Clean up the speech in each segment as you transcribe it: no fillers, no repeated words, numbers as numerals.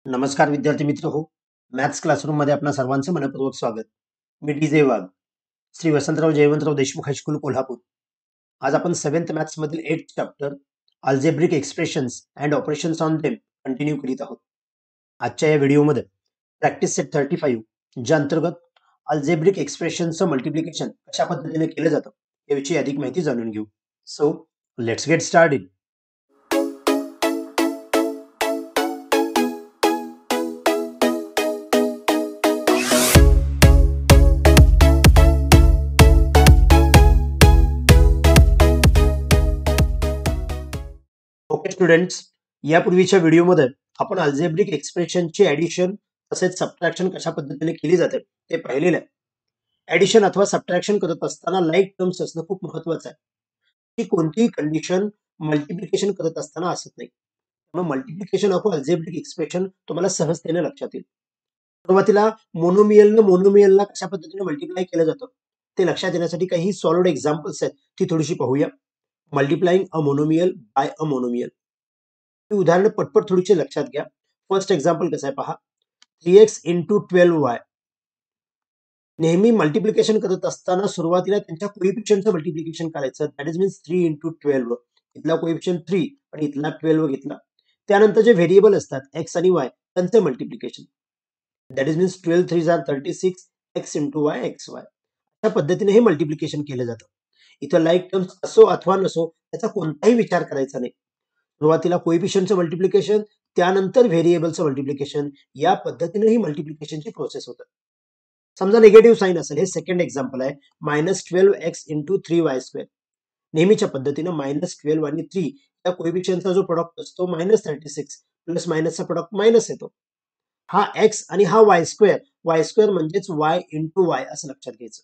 नमस्कार विद्यार्थी मित्र हो. मॅथ्स क्लासरूम मध्ये आपणा सर्वांचं मनपूर्वक स्वागत. मी डीजे वाघ, श्री वसंतराव जयवंतराव देशमुख हायस्कूल कोल्हापूर. आज आपण 7th मॅथ्स मधील 8th chapter algebraic expressions and operations on them continue करीत आहोत. आजच्या या व्हिडिओमध्ये प्रॅक्टिस सेट 35 ज्या अंतर्गत अल्जेब्रिक एक्सप्रेशनचं मल्टिप्लिकेशन कशा पद्धतीने केलं जातं याविषयी अधिक माहिती जाणून घेऊ. So let's get started. Okay students, यापूर्वीच्या व्हिडिओमध्ये आपण अल्जेब्रिक एक्सप्रेशनची ऍडिशन तसेच सबट्रॅक्शन कशा पद्धतीने केली जाते ते पाहिलेलं आहे. ऍडिशन अथवा सबट्रॅक्शन करत असताना लाईक टर्म्स असणं खूप महत्वाचं आहे. की कोणतीही कंडिशन मल्टिप्लिकेशन करत असताना असत नाही. त्यामुळे मल्टिप्लिकेशन ऑफ अल्जेब्रिक एक्सप्रेशन तुम्हाला सहजतेने लक्षात येईल. सुरुवातीला मोनोमियलला कशा पद्धतीने मल्टिप्लाय केलं जातं ते लक्षात येण्यासाठी काही सॉलिड एक्झाम्पल्स आहेत ती थोडीशी पाहूया. मल्टिप्लाइंग अ मोनोमियल बाय अ मोनोमियल. ही उदाहरणं पटपट थोडीशी लक्षात घ्या. फर्स्ट एक्झाम्पल कसं आहे पहा. 3x into 12y. नेहमी मल्टिप्लिकेशन करत असताना सुरुवातीला त्यांच्या कोइफिशियंटचं मल्टिप्लिकेशन करायचं. That is means 3 into 12. इथला कोइफिशियंट 3 आणि इथला 12 घेतला. त्यानंतर जे व्हेरिएबल असतात एक्स आणि वाय त्यांचे multiplication. That is means 12 3 are 36 x into y x y. अशा पद्धतीने हे मल्टिप्लिकेशन केलं जातं. इथं लाईक टर्म्स असो अथवा नसो त्याचा कोणताही विचार करायचा नाही. सुरुवातीला कोइफिशियंटचं मल्टिप्लिकेशन, त्यानंतर व्हेरिएबलचं मल्टिप्लिकेशन, या पद्धतीने ही मल्टिप्लिकेशनची प्रोसेस होतं. समजा निगेटिव्ह साईन असेल, हे सेकंड एक्झाम्पल आहे. -12x into 3y². नेहमीच्या पद्धतीनं -12 आणि 3 या कोइफिशियंटचा जो प्रोडक्ट असतो -36 प्लस मायनसचा प्रोडक्ट मायनस येतो. हा एक्स आणि हा वाय स्क्वेअर म्हणजेच वाय इंटू वाय असं लक्षात घ्यायचं.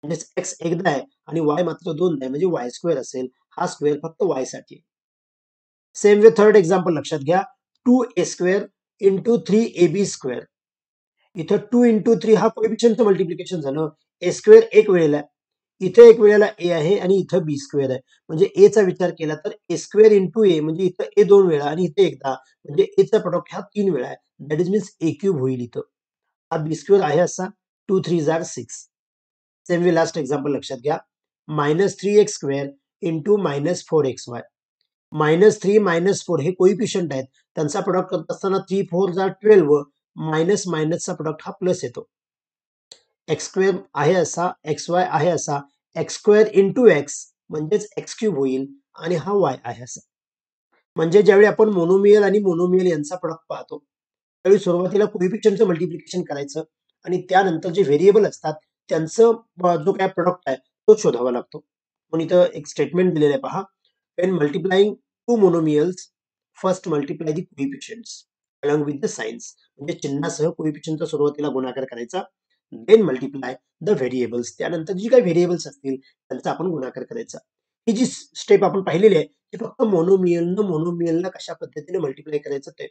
म्हणजेच एक्स एकदा आहे आणि वाय मात्र दोनदा आहे, म्हणजे वाय स्क्वेअर असेल. हा स्क्वेअर फक्त वाय साठी. सेम वे थर्ड एक्झाम्पल लक्षात घ्या. 2a² into 3ab². इथं 2 इंटू 3 हा कोइफिशियंटचं मल्टिप्लिकेशन झालं. a² एक वेळेला, इथे एक वेळेला a आहे आणि इथं b² आहे. म्हणजे a चा विचार केला तर a² इंटू a, म्हणजे इथं a दोन वेळा आणि इथे एकदा, म्हणजे a चा प्रोडक्ट हा 3 वेळा आहे. दॅट इज मीन्स a³ होईल इथं. हा b² आहे असा. 2 3 are 6. Same way last example लक्षात घ्या. -3x² into -4xy. -3 -4 हे कोइफिशियंट आहेत. त्यांचा प्रोडक्ट करत असताना 3 4 आर 12, मायनस मायनसचा प्रोडक्ट हा प्लस येतो. x² आहे असा, xy आहे असा, x² इंटू x म्हणजेच x³ होईल आणि हा y आहे असा. म्हणजे ज्यावेळी आपण मोनोमियल आणि मोनोमियल यांचा प्रोडक्ट पाहतो त्यावेळी सुरुवातीला कोइफिशियंटचं मल्टिप्लिकेशन करायचं आणि त्यानंतर जे व्हेरिएबल असतात त्यांचं जो काय प्रोडक्ट आहे तो शोधावा लागतो. म्हणून इथं एक स्टेटमेंट दिलेलं आहे पहा. when multiplying two monomials, first multiply the coefficients along with the signs. म्हणजे चिन्हासह कोइफिशियंटचा सुरुवातीला गुणाकार करायचा. Then multiply the variables. त्यानंतर जी काही व्हेरिएबल्स असतील त्यांचा आपण गुणाकार करायचा. ही जी स्टेप आपण पाहिलेली आहे ती फक्त मोनोमियलनं कशा पद्धतीने मल्टिप्लाय करायचं ते.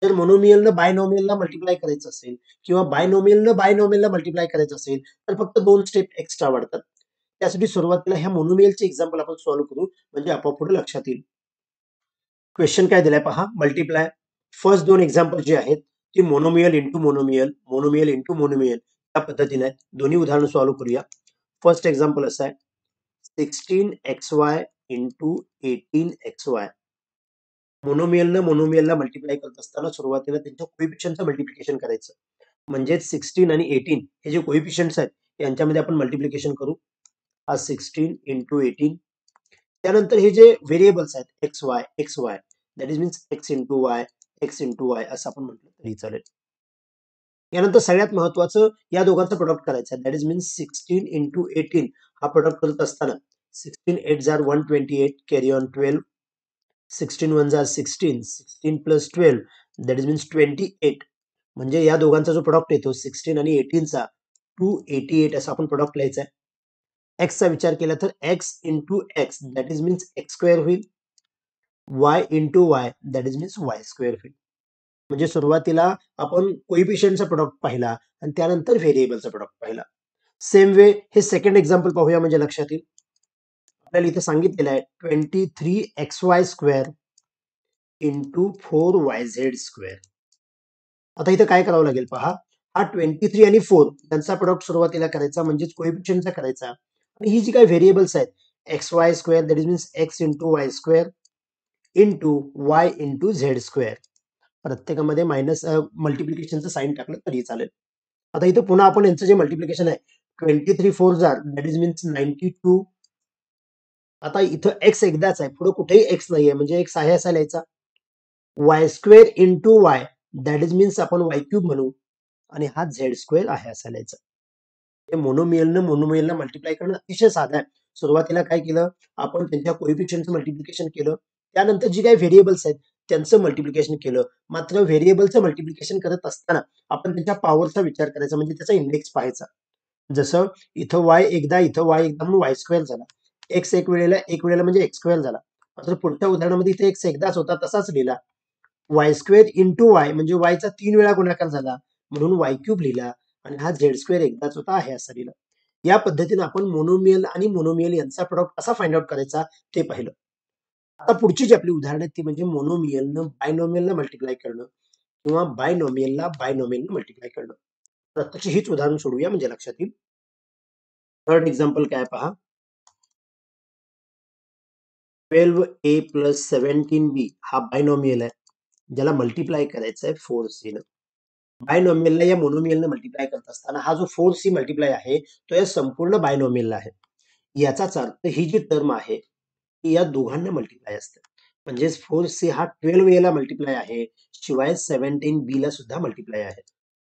जर मोनोमियलनं बायनॉमियलला मल्टिप्लाय करायचं असेल किंवा बायनॉमियलनं बायनॉमियलला मल्टिप्लाय करायचं असेल तर फक्त 2 स्टेप एक्स्ट्रा वाढतात. त्यासाठी सुरुवातीला ह्या मोनोमियलचे एक्झाम्पल आपण सॉल्व्ह करू, म्हणजे आपोआप पुढे लक्षात येईल. क्वेश्चन काय दिलाय पहा. मल्टिप्लाय. फर्स्ट दोन एक्झाम्पल जे आहेत ती monomial into monomial, monomial into monomial या पद्धतीने आहेत. दोन्ही उदाहरण सॉल्व्ह करूया. फर्स्ट एक्झाम्पल असं आहे. 16xy into 18xy. मोनोमियलनं मोनोमियलला मल्टिप्लाय करत असताना सुरुवातीला त्यांच्या कोइफिशियंटचं मल्टिप्लिकेशन करायचं. म्हणजे 16 आणि 18 हे जे कोइफिशियंट्स आहेत यांच्यामध्ये आपण मल्टिप्लिकेशन करू. हा 16 इंटू 18. त्यानंतर हे जे व्हेरिएबल्स आहेत x Y that is means x into Y असं आपण म्हटलं तरी चालेल. यानंतर सगळ्यात महत्वाचं या दोघांचं प्रोडक्ट करायचं. दॅट इज मीन्स 16 इंटू 18 हा प्रोडक्ट करत असताना 16 8 are 128 carry on 12. 16 1 are 16, 16 plus 12 that is means 28. म्हणजे या दोघांचा जो प्रोडक्ट येतो 16 आणि 18चा 288 असा आपण प्रोडक्ट लिहायचा आहे. एक्सचा विचार केला तर x into x that is means x² होईल. y into Y that is means y² होईल. म्हणजे सुरुवातीला आपण कोइफिशियंटचा प्रोडक्ट पाहिला आणि त्यानंतर व्हेरिएबलचा प्रोडक्ट पाहिला. सेम वे हे सेकंड एक्झाम्पल पाहूया म्हणजे लक्षात येईल. आपल्याला इथे सांगितलेलं आहे 23xy² इंटू 4yz². आता इथं काय करावं लागेल पहा, हा 23 आणि 4 यांचा प्रोडक्ट सुरुवातीला करायचा म्हणजेच कोएफिशियंटचा करायचा आणि ही जी काही व्हेरिएबल्स आहेत x Y square that is means x into Y square into Y into Z square प्रत्येकामध्ये मायनस मल्टिप्लिकेशनचं साईन टाकलं तरी चालेल. आता इथं पुन्हा आपण यांचं जे मल्टिप्लिकेशन आहे 23 4 जार दॅट इज मीन्स 92. आता इथं एक्स एकदाच आहे, पुढे कुठेही एक्स नाहीये म्हणजे एक्स आहे असा लिहायचा. Y square into Y that is means आपण वाय क्यूब म्हणू आणि हा झेड स्क्वेअर आहे असं लिहायचं. हे मोनोमियलनं मोनोमियलला मल्टिप्लाय करणं अतिशय साधं आहे. सुरुवातीला काय केलं आपण त्यांच्या कोएफिशियंटचं मल्टिप्लिकेशन केलं, त्यानंतर जी काही व्हेरिएबल्स आहेत त्यांचं मल्टिप्लिकेशन केलं. मात्र व्हेरिएबलचं मल्टिप्लिकेशन करत असताना आपण त्यांच्या पॉवरचा विचार करायचा म्हणजे त्याचा इंडेक्स पाहायचा. जसं इथं वाय एकदा म्हणून वाय स्क्वेअर झाला. एक्स एक वेळेला म्हणजे एक्स स्क्वेअर झाला. मात्र पुढच्या उदाहरणामध्ये इथे एक्स एकदाच होता तसाच लिहिला. वाय स्क्वेअर इंटू वाय म्हणजे वायचा 3 वेळा गुणाकार झाला म्हणून वाय क्यूब लिहिला आणि हा झेड स्क्वेअर एकदाच होता आहे असं लिहिलं. या पद्धतीने आपण मोनोमियल आणि मोनोमियल यांचा प्रोडक्ट कसा फाइंड आउट करायचा ते पाहिलं. आता पुढची जी आपली उदाहरण आहेत ती म्हणजे मोनोमियलनं बायनोमियलला मल्टिप्लाय करणं किंवा बायनोमियलला बायनोमियलनं मल्टिप्लाय करणं. प्रत्यक्ष हीच उदाहरण सोडूया म्हणजे लक्षात येईल. थर्ड एक्झाम्पल काय पहा, 12a प्लस 17b हा बायनोमियल आहे, ज्याला मल्टिप्लाय करायचं आहे 4c न. बायनोमियलला या मोनोमियलनं मल्टिप्लाय करत असताना हा जो 4c मल्टिप्लाय आहे तो या संपूर्ण बायनोमियलला आहे. याचाच अर्थ ही जी टर्म आहे ती या दोघांना मल्टिप्लाय असते. म्हणजेच 4c हा 12a ला मल्टिप्लाय आहे, शिवाय 17b ला सुद्धा मल्टिप्लाय आहे.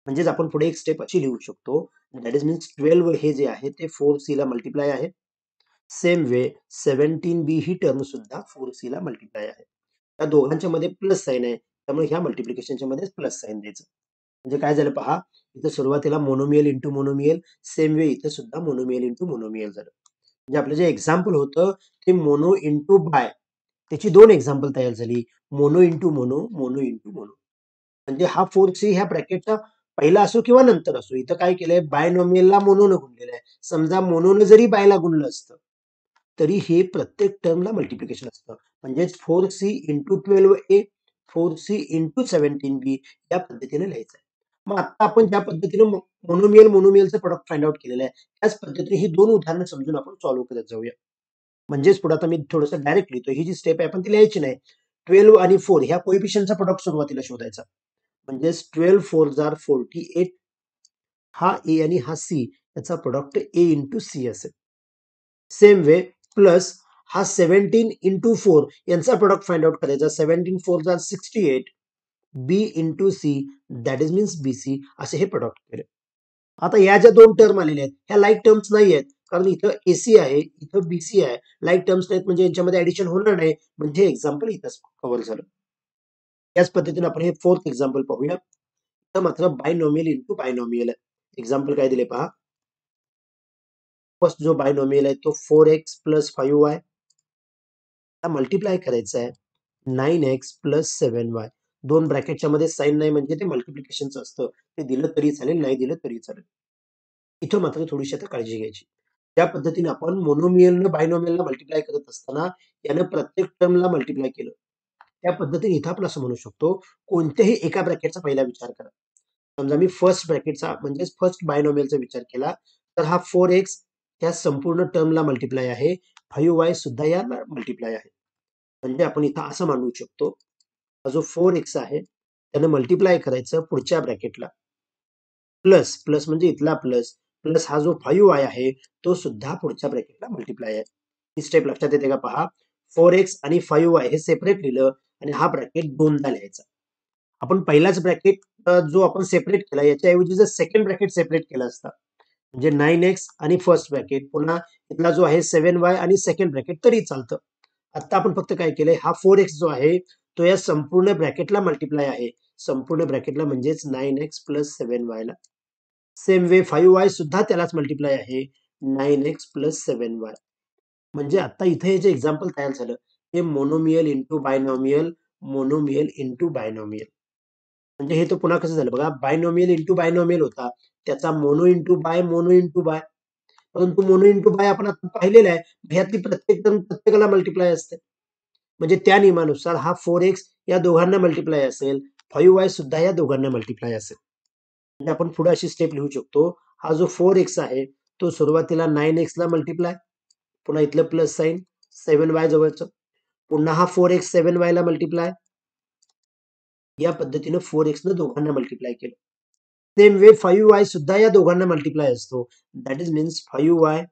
म्हणजेच आपण पुढे एक स्टेप अशी लिहू शकतो दॅट इज मीन्स 12 हे जे आहे ते 4c ला मल्टिप्लाय आहे. सेम वे 17b ही टर्म सुद्धा 4c ला मल्टिप्लाय आहे. या दोघांच्या मध्ये प्लस साइन आहे त्यामुळे ह्या मल्टिप्लिकेशनच्या मध्ये प्लस साइन द्यायचं. म्हणजे काय झालं पहा, इथं सुरुवातीला monomial into monomial, same way इथं सुद्धा मोनोमियल इंटू मोनोमियल झालं. म्हणजे आपलं जे एक्झाम्पल होतं ते मोनो इंटू बाय, त्याची 2 एक्झाम्पल तयार झाली. Mono into mono, mono into mono. म्हणजे हा 4c ह्या ब्रॅकेटचा पहिला असो किंवा नंतर असो. इथं काय केलंय बायनोमियलला मोनोनं गुणलेलं आहे. समजा मोनोनं जरी बायला गुणलं असतं तरी हे प्रत्येक टर्मला मल्टिप्लिकेशन असतं. म्हणजेच 4c into 12a, 4c into 17b या पद्धतीने लिहायचं आहे. मग आता आपण ज्या पद्धतीने मोनोमियलचं प्रोडक्ट फाइंड आउट केलेलं आहे त्याच पद्धतीने ही 2 उदाहरणं समजून आपण सॉल्व्ह करत जाऊया. म्हणजेच पुढे आता मी थोडंसं डायरेक्ट लिहितो. ही जी स्टेप आहे आपण ती लिहायची नाही. 12 आणि 4 ह्या कोएफिशियंटचा प्रोडक्ट सुरुवातीला शोधायचा. म्हणजेच 12 4 जार 48, हा ए आणि हा सी याचा प्रोडक्ट ए इंटू सी असेल. सेम वे प्लस हा 17 इंटू 4 यांचा प्रोडक्ट फाइंड आउट करायचा. 17 4 जार 68, B into C that is means BC असे हे प्रोडक्ट केले. आता या ज्या 2 टर्म आलेल्या आहेत ह्या लाईक टर्म्स नाही आहेत, कारण इथं एसी आहे इथं बीसी आहे. लाईक टर्म्स नाहीत म्हणजे यांच्यामध्ये ऍडिशन होणार नाही, म्हणजे एक्झाम्पल इथंच कव्हर झालं. याच पद्धतीने आपण हे फोर्थ एक्झाम्पल पाहूया. तर मात्र बायनोमियल इंटू बायनोमियल आहे. एक्झाम्पल काय दिले पहा. फर्स्ट जो बायनोमियल आहे तो 4x प्लस 5y मल्टिप्लाय करायचा आहे 9x प्लस 7y. 2 ब्रॅकेटच्या मध्ये साइन नाही म्हणजे ते मल्टिप्लिकेशनचं असतं. ते दिलं तरी चालेल नाही दिलं तरी चालेल. इथं मात्र थोडीशी आता काळजी घ्यायची. त्या पद्धतीने आपण मोनोमियलनं बायनोमियलला मल्टिप्लाय करत असताना यानं प्रत्येक टर्मला मल्टिप्लाय केलं. त्या पद्धतीने इथं आपण असं म्हणू शकतो कोणत्याही एका ब्रॅकेटचा पहिला विचार करा. समजा मी फर्स्ट ब्रॅकेटचा म्हणजे फर्स्ट बायनोमियलचा विचार केला तर हा 4x त्या संपूर्ण टर्मला मल्टिप्लाय आहे, 5y सुद्धा याला मल्टिप्लाय आहे. म्हणजे आपण इथं असं मानू शकतो हा जो 4x आहे त्यानं मल्टिप्लाय करायचं पुढच्या ब्रॅकेटला प्लस प्लस म्हणजे इथला प्लस प्लस हा जो 5y आहे तो सुद्धा पुढच्या ब्रॅकेटला मल्टिप्लाय आहे. ही स्टेप लक्षात येते का पहा. 4x आणि 5y हे सेपरेट लिहिलं आणि हा ब्रॅकेट दोनदा लिहायचा. आपण पहिलाच ब्रॅकेट जो आपण सेपरेट केला याच्याऐवजी जर सेकंड ब्रॅकेट सेपरेट केला असता म्हणजे 9x आणि फर्स्ट ब्रॅकेट पुन्हा इथला जो आहे 7y आणि सेकंड ब्रॅकेट तरी चालतं. आता आपण फक्त काय केलंय हा 4x जो आहे तो या संपूर्ण ब्रॅकेटला मल्टिप्लाय आहे. संपूर्ण ब्रॅकेटला म्हणजेच 9x प्लस 7y ला. सेम वे 5y सुद्धा त्यालाच मल्टिप्लाय आहे 9x प्लस 7y. म्हणजे आता इथे हे जे एक्झाम्पल तयार झालं हे monomial into binomial, monomial into binomial. म्हणजे हे तर पुन्हा कसं झालं बघा, बायनोमियल इंटू बायनोमियल होता त्याचा mono into bi, mono into bi. परंतु मोनो इंटू बाय आपण आता पाहिलेलं आहे, ह्यातली प्रत्येक टर्म प्रत्येकाला मल्टिप्लाय असते. म्हणजे त्या नियमानुसार हा 4x या दोघांना मल्टिप्लाय असेल 5y सुद्धा या दोघांना मल्टिप्लाय असेल. म्हणजे आपण पुढे अशी स्टेप लिहू शकतो. हा जो 4x आहे तो सुरुवातीला 9x ला मल्टिप्लाय, पुन्हा इथलं प्लस साइन 7y जवळचं, पुन्हा हा 4x 7y ला मल्टिप्लाय. या पद्धतीने 4x न दोघांना मल्टिप्लाय केलं. सेम वे 5y सुद्धा या दोघांना मल्टिप्लाय असतो. दॅट इज मीन्स 5y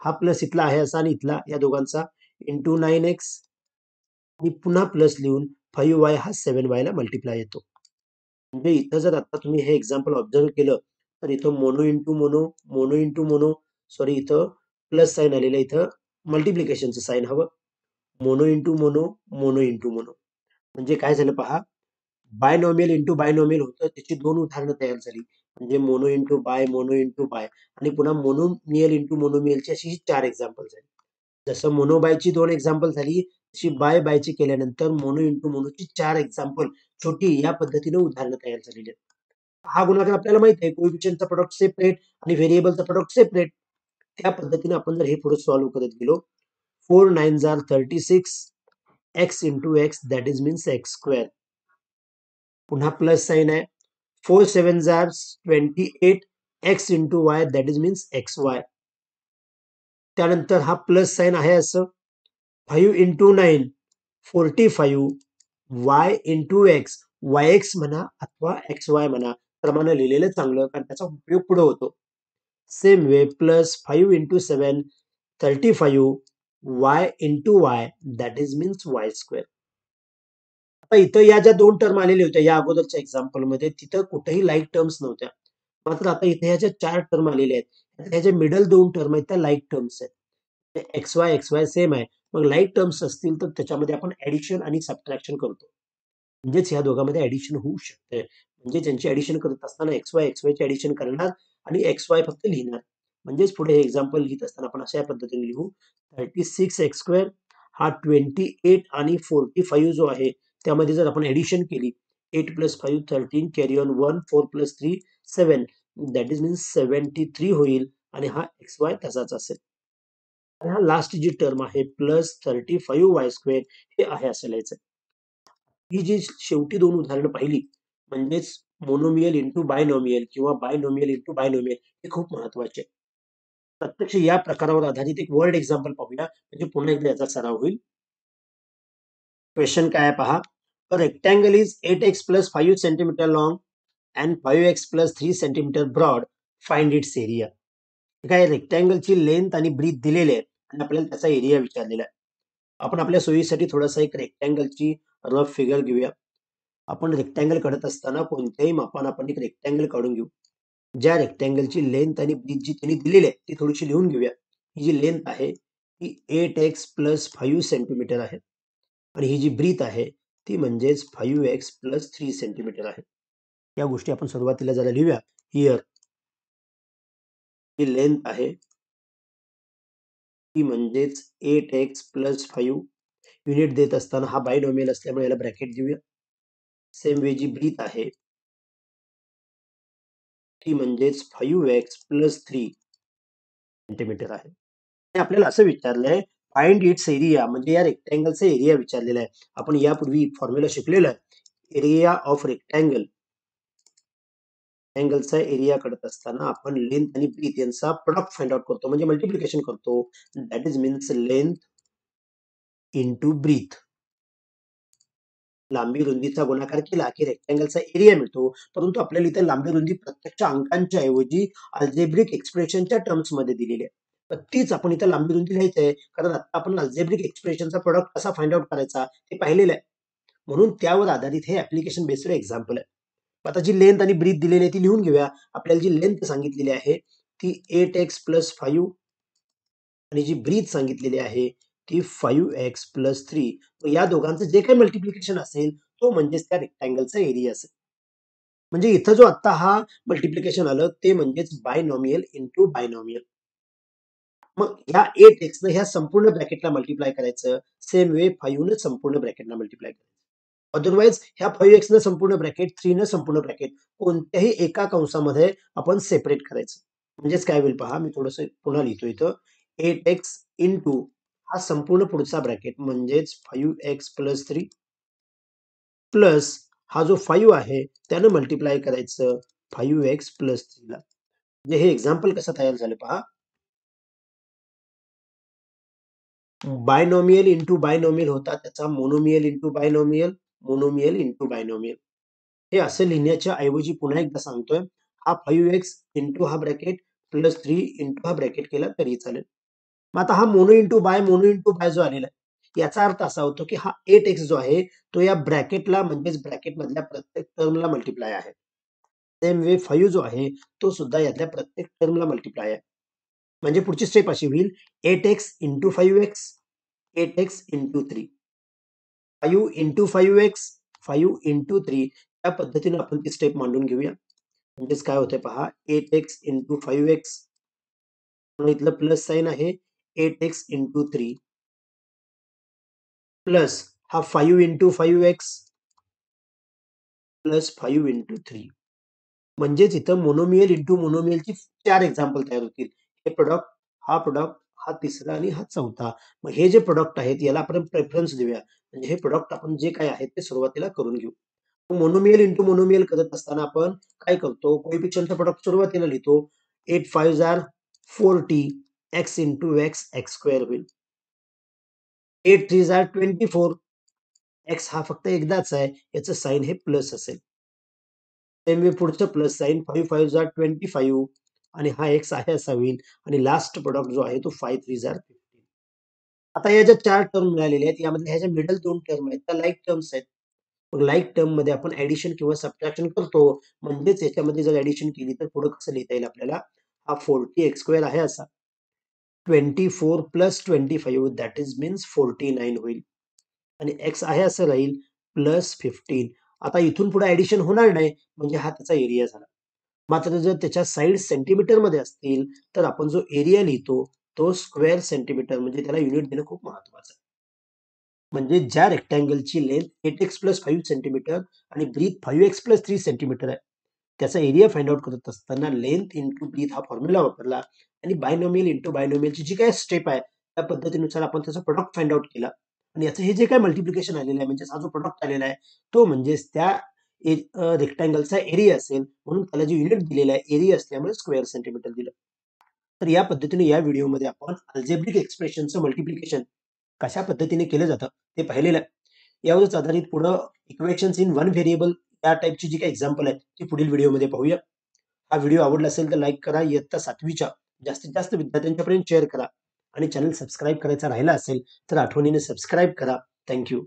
हा प्लस इथला आहे असा आणि इथला या दोघांचा इंटू 9x आणि पुन्हा प्लस लिहून 5y हा 7y ला मल्टिप्लाय येतो. म्हणजे इथं जर आता तुम्ही हे एक्झाम्पल ऑब्झर्व केलं तर इथं mono into mono, mono into mono, sorry इथं प्लस साइन आलेलं, इथं मल्टिप्लिकेशनचं साइन हवं. Mono into mono, mono into mono. म्हणजे काय झालं पहा, बायनॉमियल इंटू बायनॉमियल होतं, त्याची 2 उदाहरणं तयार झाली. म्हणजे mono into bi, mono into bi आणि पुन्हा मोनोमियल इंटू मोनोमियलची अशी 4 एक्झाम्पल झाली. जसं मोनोबायची 2 एक्झाम्पल झाली, तशी बाय बायची केल्यानंतर मोनो इंटू मोनोची 4 एक्झाम्पल छोटी या पद्धतीने उदाहरणं तयार झालेली आहेत. हा गुणाकार आपल्याला माहित आहे, कोएफिशियंटचा प्रोडक्ट सेपरेट आणि व्हेरिएबलचा प्रोडक्ट सेपरेट. त्या पद्धतीने आपण जर हे पुढे सॉल्व्ह करत गेलो, 4 9s are 36 x into x that is means x square. पुन्हा प्लस साइन आहे. 4 7s are 28 x into y that is means xy. त्यानंतर हा प्लस साइन आहे असं 5 into 9 45 y into x, yx म्हणा अथवा xy म्हणा, क्रमाने लिहिलेलं चांगलं कारण त्याचा उपयोग पुढे होतो. Same way plus 5 into 7 35 y into y that is means y square. आता इथं या ज्या 2 टर्म आलेल्या होत्या या अगोदरच्या एक्झाम्पल मध्ये, तिथं कुठेही लाईक टर्म्स नव्हत्या. मात्र आता इथे ह्या ज्या 4 टर्म आलेल्या आहेत, ह्या ज्या मिडल 2 टर्म आहेत त्या लाईक टर्म्स आहेत. XY सेम आहे. मग लाईक टर्म्स असतील तर त्याच्यामध्ये आपण ऍडिशन आणि सबट्रॅक्शन करतो. म्हणजेच ह्या दोघांमध्ये ऍडिशन होऊ शकते. म्हणजे ज्यांची ऍडिशन करत असताना XY ची ऍडिशन करणार आणि XY फक्त लिहिणार. म्हणजेच पुढे हे एक्झाम्पल लिहित असताना आपण अशा पद्धतीने लिहू, 36x² हा 28 आणि 45 जो आहे त्यामध्ये जर आपण ऍडिशन केली, 8 + 5 13 carry on 1 4 + 3 7 that is means 73 होईल आणि हा XY तसाच असेल. आणि हा लास्ट जी टर्म आहे प्लस 35y² हे आहे असं लिहायचं. ही जी शेवटी 2 उदाहरणं पाहिली म्हणजेच मोनोमियल इंटू बायनॉमियल किंवा बायनॉमियल इंटू बायनॉमियल हे खूप महत्वाचे. प्रत्यक्ष या प्रकारावर आधारित एक वर्ड एक्झाम्पल पाहूया, म्हणजे पुन्हा एकदा याचा सराव होईल. क्वेश्चन काय आहे पहा. A rectangle is 8x + 5 centimetre long and 5x + 3 centimetre broad, find its area. काय रेक्टँगलची लेंथ आणि ब्रीथ दिलेली आहे आणि आपल्याला त्याचा एरिया विचारलेला आहे. आपण आपल्या सोयीसाठी थोडासा एक रेक्टँगलची रफ फिगर घेऊया. आपण रेक्टँगल काढत असताना कोणत्याही मापाने आपण एक रेक्टँगल काढून घेऊ. ज्या रेक्टँगलची लेंथ आणि ब्रीथ जी त्यांनी दिलेली आहे ती थोडीशी लिहून घेऊया. ही जी लेंथ आहे ती 8x + 5 सेंटीमीटर आहे आणि ही जी ब्रीथ आहे ती म्हणजेच 5x + 3 सेंटीमीटर आहे. या गोष्टी आपण सुरुवातीला जरा लिहूया. हिअर ही लेंथ आहे ती म्हणजेच 8x + 5. युनिट देत असताना हा बायनॉमियल असल्यामुळे याला ब्रॅकेट देऊया. सेम वे जी ब्रीथ आहे ती म्हणजेच 5x + 3 सेंटीमीटर आहे. आणि आपल्याला असं विचारलंय फाइंड इट्स एरिया, म्हणजे या रेक्टँगलचा एरिया विचारलेला आहे. आपण यापूर्वी फॉर्म्युला शिकलेला आहे. एरिया ऑफ रेक्टँगल, रेक्टँगलचा एरिया काढत असताना आपण लेंथ आणि ब्रीथ यांचा प्रोडक्ट फाइंड आउट करतो, म्हणजे मल्टिप्लिकेशन करतो. That is means length into breadth. लांबी रुंदीचा गुणाकार केला की रेक्टँगलचा एरिया मिळतो. परंतु आपल्याला इथे लांबी रुंदी प्रत्यक्ष अंकांच्या ऐवजी अल्जेब्रिक एक्सप्रेशनच्या टर्म्स मध्ये दिलेली आहे. तर तीच आपण इथे लांबी रुंदी लिहायचं आहे, कारण आता आपण अल्जेब्रिक एक्सप्रेशनचा प्रोडक्ट कसा फाइंड आउट करायचा ते पाहिलेलं आहे. म्हणून त्यावर आधारित हे ऍप्लिकेशन बेस्ड एक्झाम्पल आहे. आता जी लेंथ आणि ब्रीथ दिलेली आहे ती लिहून घेऊया. आपल्याला जी लेंथ सांगितलेली आहे ती 8x + 5 आणि जी ब्रीथ सांगितलेली आहे ती 5x + 3. या दोघांचं जे काही मल्टिप्लिकेशन असेल तो म्हणजेच त्या रेक्टँगलचा एरिया असेल. म्हणजे इथं जो आता हा मल्टिप्लिकेशन आलं ते म्हणजेच बायनॉमियल इंटू बायनॉमियल. मग ह्या 8x न ह्या संपूर्ण ब्रॅकेटला मल्टिप्लाय करायचं. सेम वे 5 न संपूर्ण ब्रॅकेटला मल्टिप्लाय करायचं. अदरवाइज ह्या 5x न संपूर्ण ब्रॅकेट, 3 न संपूर्ण ब्रॅकेट कोणत्याही एका कंसामध्ये आपण सेपरेट करायचं. म्हणजेच काय होईल पहा, मी थोडंसं पुन्हा लिहितो इथं. 8x इंटू हा संपूर्ण पुढचा ब्रॅकेट म्हणजेच 5x + 3 प्लस हा जो 5 आहे त्यानं मल्टिप्लाय करायचं 5x प्लस 3 ला. म्हणजे हे एक्झाम्पल कसं तयार झालं पहा. बायनॉमियल इंटू बायनॉमियल होता, त्याचा monomial into binomial, monomial into binomial. हे असं लिहिण्याच्या ऐवजी पुन्हा एकदा सांगतोय, हा 5x इंटू हा ब्रॅकेट प्लस 3 इंटू हा ब्रॅकेट केला तरी चालेल. मग आता हा मोनो इंटू बाय जो आलेला आहे, याचा अर्थ असा होतो की हा 8x जो आहे तो या ब्रॅकेटला म्हणजेच ब्रॅकेट मधल्या प्रत्येक टर्मला मल्टिप्लाय आहे. सेम वे 5 जो आहे तो सुद्धा यातल्या प्रत्येक टर्मला मल्टिप्लाय आहे. म्हणजे पुढची स्टेप अशी होईल 8x into 5x, 8x into 3, 5 into 5x, 5 into 3 या पद्धतीने आपण ती स्टेप मांडून घेऊया. म्हणजेच काय होतंय पहा 8x इंटू 5x, इथलं प्लस साइन आहे 8x इंटू 3 प्लस हा 5 इंटू 5x प्लस 5 इंटू 3. म्हणजेच इथं मोनोमियल इंटू मोनोमियलची 4 एक्झाम्पल तयार होतील. हे प्रोडक्ट, हा तिसरा आणि हा चौथा. मग हे जे प्रोडक्ट आहेत याला आपण प्रेफरन्स देऊया. म्हणजे हे प्रोडक्ट आपण जे काय आहेत ते सुरुवातीला करून घेऊ. मोनोमियल इंटू मोनोमियल करत असताना आपण काय करतो, कोएफिशियंटचा प्रोडक्ट सुरुवातीला लिहितो. 8 5 are 40 x into x x square होईल. 8 3 आर 24 x हा फक्त एकदाच आहे, याचं साइन हे प्लस असेल. सेम वे पुढचं प्लस साइन 5 5 आर 25 आणि हा एक्स आहे असा होईल आणि लास्ट प्रोडक्ट जो आहे तो 5 3 आर 15. आता या ज्या 4 टर्म मिळालेल्या आहेत यामध्ये ह्या ज्या मिडल 2 टर्म आहेत त्या लाईक टर्म्स आहेत. मग लाईक टर्म मध्ये आपण ऍडिशन किंवा सबट्रॅक्शन करतो. म्हणजेच याच्यामध्ये जर ऍडिशन केली तर पुढे कसं लिहिता येईल आपल्याला, हा 40 एक्स स्क्वेअर आहे असा 24 प्लस 25 दॅट इज मीन्स 49 होईल आणि एक्स आहे असं राहील प्लस 15. आता इथून पुढे ऍडिशन होणार नाही म्हणजे हा त्याचा एरिया झाला. मात्र जर त्याच्या साईड सेंटीमीटर मध्ये असतील तर आपण जो एरिया लिहितो तो स्क्वेअर सेंटीमीटर म्हणजे त्याला युनिट देणं खूप महत्वाचं आहे. म्हणजे ज्या रेक्टँगलची लेंथ 8x प्लस 5 सेंटीमीटर आणि ब्रीथ 5x प्लस 3 सेंटीमीटर आहे, त्याचा एरिया फाइंड आउट करत असताना लेंथ इंटू ब्रीथ हा फॉर्म्युला वापरला आणि बायनॉमियल इंटू बायनॉमियलची जी काही स्टेप आहे त्या पद्धतीनुसार आपण त्याचा प्रोडक्ट फाइंड आउट केला आणि याचं हे जे काही मल्टिप्लिकेशन आलेलं आहे म्हणजे हा जो प्रोडक्ट आलेला आहे तो म्हणजेच त्या रेक्टँगलचा एरिया असेल म्हणून त्याला जे युनिट दिलेलं आहे एरिया असल्यामुळे स्क्वेअर सेंटीमीटर दिलं. तर या पद्धतीने या व्हिडिओमध्ये आपण अल्जेब्रिक एक्सप्रेशनचं मल्टिप्लिकेशन कशा पद्धतीने केलं जातं ते पाहिलेलं आहे. यावरच आधारित पुढं इक्वेशन्स इन वन व्हेरिएबल या टाईपची जी काही एक्झाम्पल आहेत ती पुढील व्हिडिओमध्ये पाहूया. हा व्हिडिओ आवडला असेल तर लाईक करा, इयत्ता 7वीच्या जास्तीत जास्त विद्यार्थ्यांच्यापर्यंत शेअर करा आणि चॅनल सबस्क्राईब करायचा राहिला असेल तर आठवणीने सबस्क्राईब करा. थँक्यू.